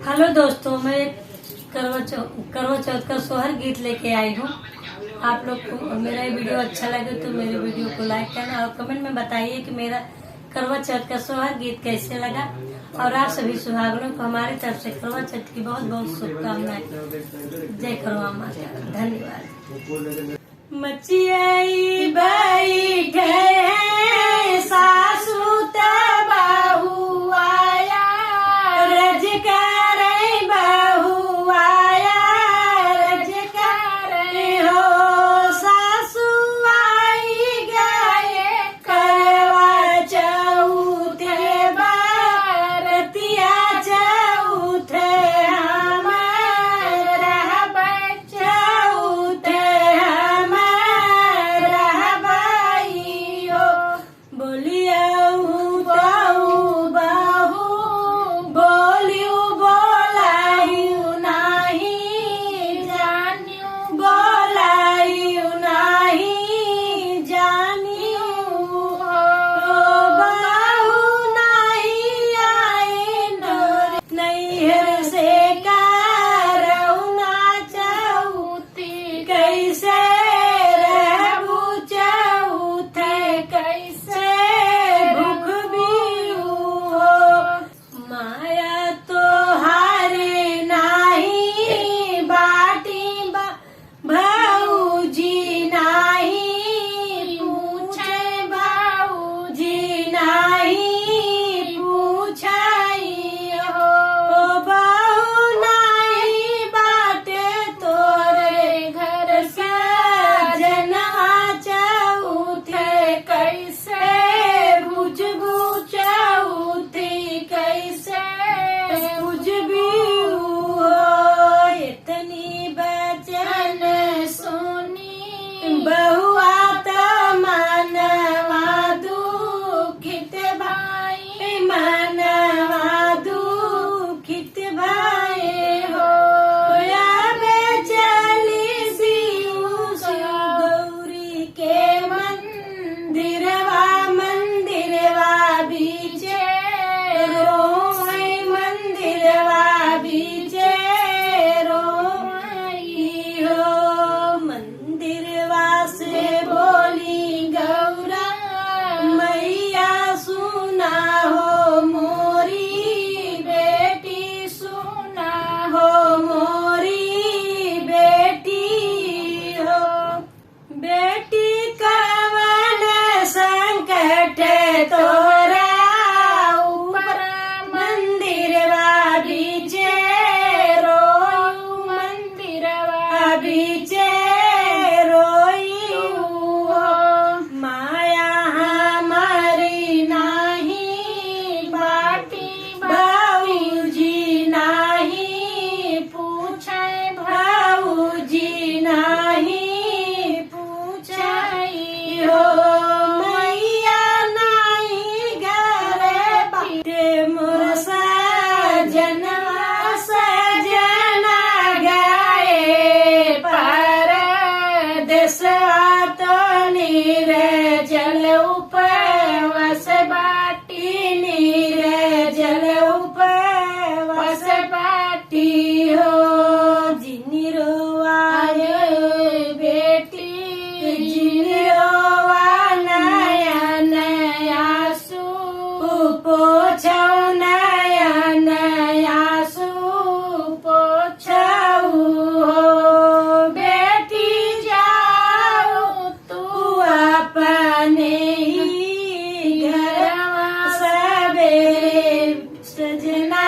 Hello दोस्तों, मैं करवा चौथ का सोहर गीत लेके आई हूँ। आप लोग को मेरा ये वीडियो अच्छा लगे तो मेरे वीडियो को लाइक करना और कमेंट में बताइए कि मेरा करवा चौथ का सोहर गीत कैसे लगा। और आप सभी सुहागनों को हमारी तरफ से करवा चौथ की बहुत बहुत शुभकामनाएं। जय करवा माता। धन्यवाद। मचियाई बैठे सासू बहू आया, रज करे बहू आया, रज करे हो सासू आई गए करवा चौथे बारतिया चौथे हमारा चौथे बहुआ मनवा दुखित भाई, मनवा दुखित भाई हो चली शिव गौरी के मंदिरवा, मंदिरवा बीचे रोई, मंदिरवा बीचे रोई हो। से बोली गौरा मैया सुना हो मोरी बेटी, सुना हो मोरी बेटी हो। बेटी कवन संकट तोरा ऊपर, मंदिरवा बीचे रो, मंदिरवा बीचे जल उपवास बाटी, नीर जल उपवास बाटी हो। जिनी रोवाए बेटी, जिनी रोवा नया नया सू पोछो, नया नया सू पोछो हो। बेटी जाओ तू अपने ही घर सवेरे सजना